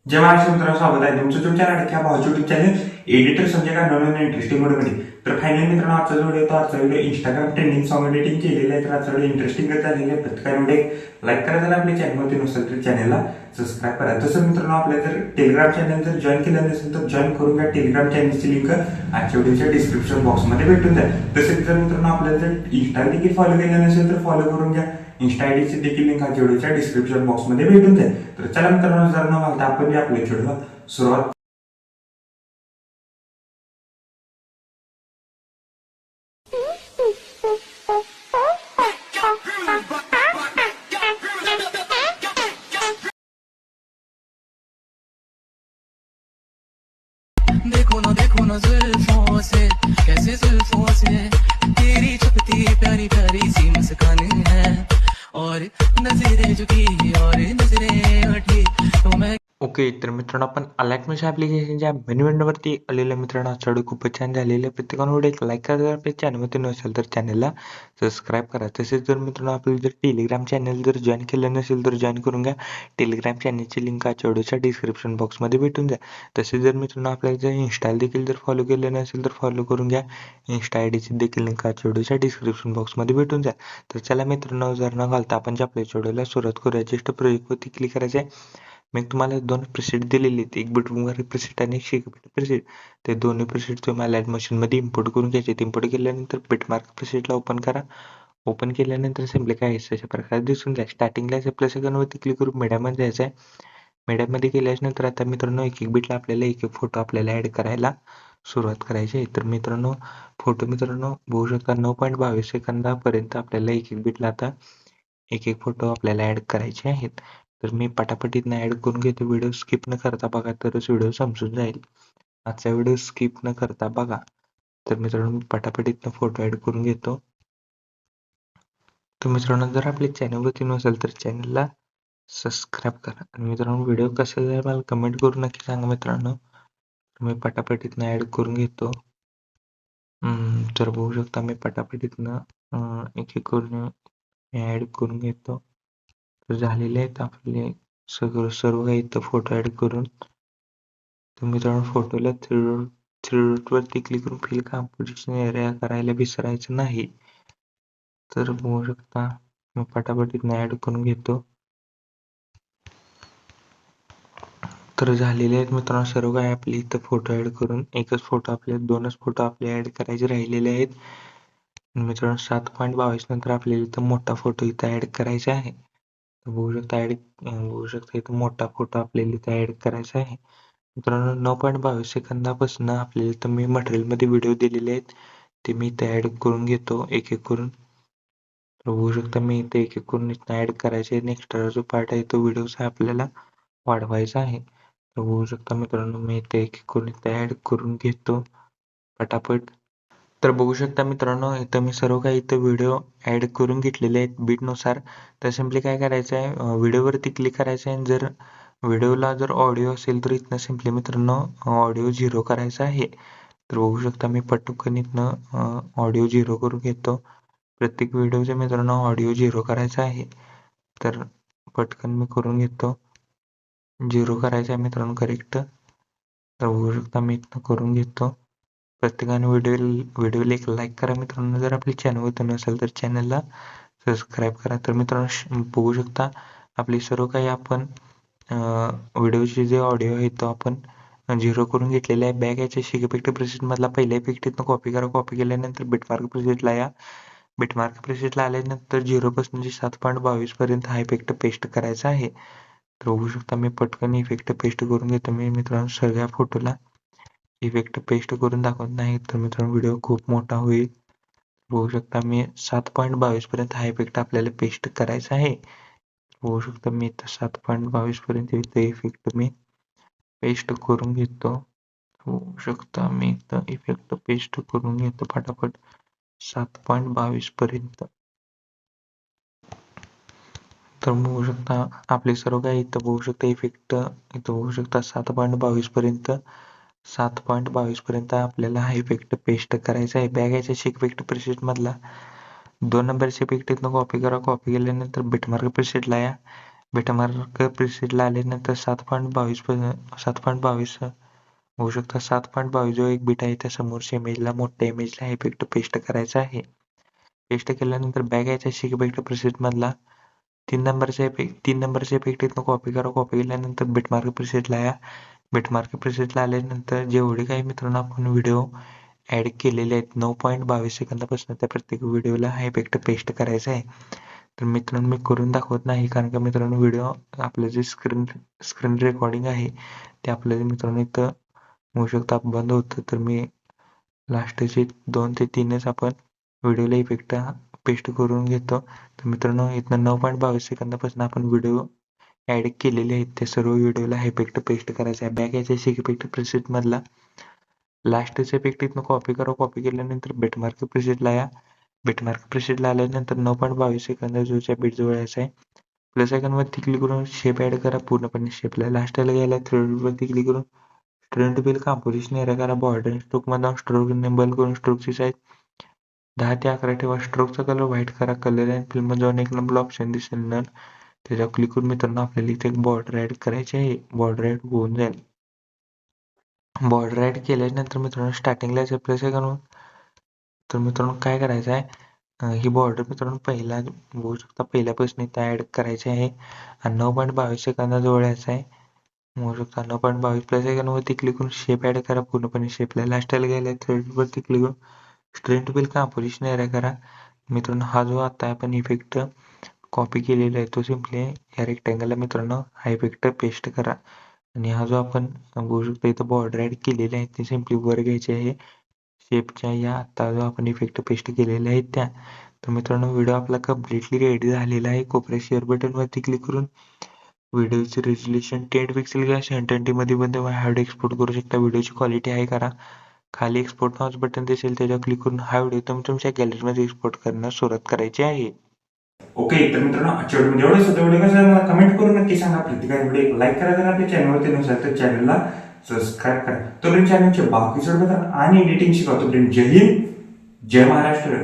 जय महाराष्ट्र मित्रांनो, स्वागत आहे तुमचं तुमच्या लाडक्या भावाच्या युट्यूब चॅनल एडिटर संजय का नवीन इंटरेस्टिंग व्हिडिओमध्ये. तर फायनली मित्रांनो, आजचा video Instagram trending song editing केलेलं आहे. तर आजचा व्हिडिओ इंटरेस्टिंग झालेलं आहे. प्रत्येकाने लाईक करा, जर आपल्या चॅनलमध्ये नसेल तर चॅनलला सबस्क्राईब करा. तसं मित्रांनो, आपल्या जर टेलिग्राम चॅनल जर जॉईन केलं नसेल तर जॉईन करून घ्या. टेलिग्राम चॅनलची लिंक आजच्या व्हिडिओच्या डिस्क्रिप्शन बॉक्समध्ये भेटून जाईल. तसेच जर मित्रांनो आपल्याला जर इंस्टा देखील फॉलो केलं नसेल तर फॉलो करून घ्या. इंस्टा आयडीची देखील लिंक आजच्या व्हिडिओच्या डिस्क्रिप्शन बॉक्समध्ये भेटून जाईल. तर चला मित्रांनो, जर न घालता आपण आपल्या व्हिडिओला सुरुवात. देखो ना जुल्फों से कैसे जुल्फों से तेरी छपती प्यारी प्यारी सी मुस्कान है और नजरें झुकी और नजरें उठी तो मैं. ओके, तर मित्रांनो आपण अलाइटमेंट ॲप्लिकेशनच्या मेन्यूवरती आलेल्या मित्रांनो आजचा व्हिडिओ खूपच छान झालेला आहे. प्रत्येकाने व्हिडिओ एक लाईक करा, जर आपल्या चॅनलमध्ये नसेल तर चॅनलला सबस्क्राईब करा. तसेच जर मित्रांनो आपलं जर टेलिग्राम चॅनल जर जॉईन केलं नसेल तर जॉईन करून घ्या. टेलिग्राम चॅनलची लिंक आजच्या व्हिडिओच्या डिस्क्रिप्शन बॉक्समध्ये भेटून जा. तसेच जर मित्रांनो आपल्याला जर इन्स्टाला देखील जर फॉलो केलं नसेल तर फॉलो करून घ्या. इन्स्टा आयडीची देखील लिंक आजच्या व्हिडिओच्या डिस्क्रिप्शन बॉक्समध्ये भेटून जा. तर चला मित्रांनो, जर न घालता आपण जे आपल्या व्हिडिओला सुरुवात करूया. जस्ट प्रोजेक्टवरती क्लिक करायचं आहे. मी तुम्हाला दोन प्रिसेट दिलेले आहेत, एक बिटमॉर्गन प्रिसेट आणि एक शेकबीट प्रिसेट. ते दोन्ही प्रिसेट तुम्हाला ॲड मशीनमध्ये इम्पोर्ट करून घ्यायचे. इम्पोर्ट केल्यानंतर बिटमार्क प्रिसेटला ओपन करा. ओपन केल्यानंतर सिम्पली काय अशा प्रकारे दिसून जाईल. स्टार्टिंगला प्लस आयकॉनवरती क्लिक करून मीडियामध्ये जायचं आहे. मीडियामध्ये गेल्यानंतर आता मित्रांनो एक एक बिटला आपल्याला एक एक फोटो आपल्याला ॲड करायला सुरुवात करायची आहे. तर मित्रांनो फोटो मित्रांनो बघू शकता 9.22 सेकंदापर्यंत आपल्याला एक एक बिटला आता एक एक फोटो आपल्याला ॲड करायचे आहेत. तर मी पटापटीतनं ॲड करून घेतो. व्हिडिओ स्किप न करता बघा, तरच व्हिडिओ समजून जाईल. आजचा व्हिडिओ स्किप न करता बघा. तर मित्रांनो मी पटापटीतनं फोटो ॲड करून घेतो. तर मित्रांनो जर आपल्या चॅनलवरती नसेल तर चॅनलला सबस्क्राईब करा. आणि मित्रांनो व्हिडिओ कसा जाईल मला कमेंट करून नक्की सांगा मित्रांनो. मी पटापटीतनं ॲड करून घेतो. तर बघू शकता मी पटापटीतनं एक एक करून ॲड करून घेतो. तर झालेले आहेत आपले सर्व काही इथं फोटो ॲड करून. तर मित्रांनो फोटोला थ्री वरती क्लिक करून फिल कंपोजिशन एरिया करायला विसरायचं नाही. तर बघू शकता मी पटापटीतनं ॲड करून घेतो. तर झालेले आहेत मित्रांनो सर्व काही आपले इथं फोटो ॲड करून. एकच फोटो आपले दोनच फोटो आपले ॲड करायचे राहिलेले आहेत. मित्रांनो 7.22 नंतर आपल्याला इथं मोठा फोटो इथं ॲड करायचा आहे. तर बघू शकता इथं मोठा फोटो आपल्याला इथं ॲड करायचा आहे. मित्रांनो 9.22 सेकंदापासून आपल्याला इथं मी मटेरियलमध्ये व्हिडिओ दिलेले आहेत, ते मी इथं ॲड करून घेतो एक एक करून. तर बघू शकता मी इथे एक एक करून इथं ॲड करायचे आहे. एक्स्ट्रा जो पार्ट आहे तो व्हिडिओचा आपल्याला वाढवायचा आहे. तर बघू शकता मित्रांनो मी इथे एक एक करून इथं ॲड करून घेतो पटापट. तर बघू शकता मित्रांनो इथं मी सर्व काही इथं व्हिडिओ ॲड करून घेतलेले आहेत बीटनुसार. तर सिम्पली काय करायचं आहे, व्हिडिओवरती क्लिक करायचं आहे. जर व्हिडिओला जर ऑडिओ असेल तर इथनं सिम्पली मित्रांनो ऑडिओ 0 करायचा आहे. तर बघू शकता मी पटकन इथनं ऑडिओ 0 करून घेतो. प्रत्येक व्हिडिओचे मित्रांनो ऑडिओ 0 करायचा आहे. तर पटकन मी करून घेतो. 0 करायचं आहे मित्रांनो करेक्ट. तर बघू शकता मी इथनं करून घेतो. प्रत्येकाने व्हिडिओला एक लाईक करा मित्रांनो. जर आपल्या चॅनलवर नसेल तर चॅनलला सबस्क्राईब करा. तर मित्रांनो बघू शकता आपली सर्व काही आपण व्हिडिओचे जे ऑडिओ आहे तो आपण 0 करून घेतलेला आहे. बॅक याच्या शिक इफेक्ट प्रेसेटमधला पहिला इफेक्ट इथनं कॉपी करा. कॉपी केल्यानंतर बिटमार्क प्रेसेटला या. बिटमार्क प्रेसेटला आल्यानंतर 0 पासून 7.22 पर्यंत हा इफेक्ट पेस्ट करायचा आहे. तर बघू शकता मी पटकन इफेक्ट पेस्ट करून घेतो. मी मित्रांनो सगळ्या फोटोला इफेक्ट पेस्ट करून दाखवत नाही, तर मित्रांनो व्हिडिओ खूप मोठा होईल. बघू शकता मी 7.22 पर्यंत हा इफेक्ट आपल्याला पेस्ट करायचा आहे. बघू शकता मी इथं 7.22 पर्यंत इथं इफेक्ट मी पेस्ट करून घेतो. बघू शकता मी इथं इफेक्ट पेस्ट करून घेतो फटाफट 7.22 पर्यंत. तर बघू शकता आपले सर्व काही इथं बघू शकता इफेक्ट इथं बघू शकता 7.22 पर्यंत 7.22 पर्यंत आपल्याला हा इफेक्ट पेस्ट करायचा आहे. बॅग याच्या इफेक्ट प्रेसेट मधला 2 नंबरचे इफेक्ट इथनं कॉपी करा. कॉपी केल्यानंतर बिटमार्क प्रेसेटला या. बेटमार्क प्रिसेटला आल्यानंतर 7.22 होऊ शकता. 7.22 जो एक बीट आहे त्या समोरच्या इमेजला मोठ्या इमेजला इफेक्ट पेस्ट करायचा आहे. पेस्ट केल्यानंतर बॅक यायचा इफेक्ट प्रिसेट मधला 3 नंबरचा इफेक्ट इथनं कॉपी करा. कॉपी केल्यानंतर बिटमार्क प्रिसेटला या. बिटमार्क प्रिसेटला आल्यानंतर जेवढे काही मित्रांनो आपण व्हिडिओ ऍड केलेले आहेत 9.22 सेकंदापासून त्या प्रत्येक व्हिडिओला हा इफेक्ट पेस्ट करायचा आहे. तर मित्रांनो मी करून दाखवत नाही कारण का मित्रांनो व्हिडिओ आपलं जे स्क्रीन रेकॉर्डिंग आहे ते आपल्याला मित्रांनो इथं होऊ शकतं बंद होतं. तर मी लास्टचे 2 ते 3च आपण व्हिडिओला इफेक्ट पेस्ट करून घेतो. तर मित्रांनो इथनं 9.22 सेकंदापासून आपण व्हिडिओ ऍड केलेले आहेत त्या सर्व व्हिडिओला हा इफेक्ट पेस्ट करायचा आहे. बॅक यायचा इफेक्ट प्रिसेट मधला लास्टचा इफेक्ट इथनं कॉपी करा. कॉपी केल्यानंतर बिटमार्क प्रिसेटला या. बिटमार्क प्रिसेटला आल्यानंतर 9.22 सेकंद जोच्या बीट जवळ यायचा आहे. प्लस आयकॉनवरती क्लिक करून शेप ऍड करा. पूर्णपणे शेपला लास्टला गेला थ्रेडवरती क्लिक करून स्ट्रेंथ बिल कंपोजिशन एरिया करा. बॉर्डर स्ट्रोक मधून स्ट्रोक इनेबल करून स्ट्रोकची साईज 10 ते 11 ठेवा. स्ट्रोकचा कलर व्हाईट करा. कलर अँड फिल्म जाऊन एक नंबर ऑप्शन दिसेल नन त्याच्यावर क्लिक करून मित्रांनो आपल्याला इथे एक बॉर्डर ऍड करायची आहे. बॉर्डर ऍड होऊन जाईल. बॉर्डर ऍड केल्यानंतर मित्रांनो स्टार्टिंगला यायचं प्लस आयकॉनवर. तर मित्रांनो काय करायचं आहे ही बॉर्डर मित्रांनो पहिला बघू शकता पहिल्यापासून इथं ऍड करायची आहे आणि 9.22 सेकंदाजवळ यायचं आहे. बघू शकता 9.22 प्लस आयकॉनवरती क्लिक करून शेप ऍड करा. पूर्णपणे शेपला लास्टला गेलाय थ्रेडवरती क्लिक करून स्ट्रेंथ बिल कंपोजिशन एरिया करा. मित्रांनो हा जो आता आपण इफेक्ट कॉपी केलेला आहे तो सिम्पली या रेक्टँगलला मित्रांनो हा इफेक्ट पेस्ट करा आणि हा जो आपण बघू शकतो इथं बॉर्डर ऍड केलेले आहे ते सिम्पली वर घ्यायचे आहे शेपच्या या आता जो आपण इफेक्ट पेस्ट केलेले आहेत त्या. तर मित्रांनो व्हिडिओ आपला कम्प्लिटली रेडी झालेला आहे. कोपऱ्यात शेअर बटन वरती क्लिक करून व्हिडिओचे रेझोल्युशन 10 पिक्सेल किंवा 720 मध्ये बंद हार्ड एक्सपोर्ट करू शकता. व्हिडिओची क्वालिटी हाय करा. खाली एक्सपोर्ट नावाचं बटन दिसेल त्याच्यावर क्लिक करून हा व्हिडिओ तुम्ही तुमच्या गॅलरीमध्ये एक्सपोर्ट करण्यास सुरुवात करायची आहे. ओके तर मित्रांनो आजच्या व्हिडिओ एवढंच होतं. व्हिडिओ कसं मला कमेंट करून नक्की सांगा. प्रत्येकाने व्हिडिओ लाईक करा. जर आपल्या चॅनलवरती नसेल तर चॅनलला सबस्क्राईब करा. तोपर्यंत चॅनलचे बाकीचे बघा आणि एडिटिंग शिका. तोपर्यंत जय हिंद जय महाराष्ट्र.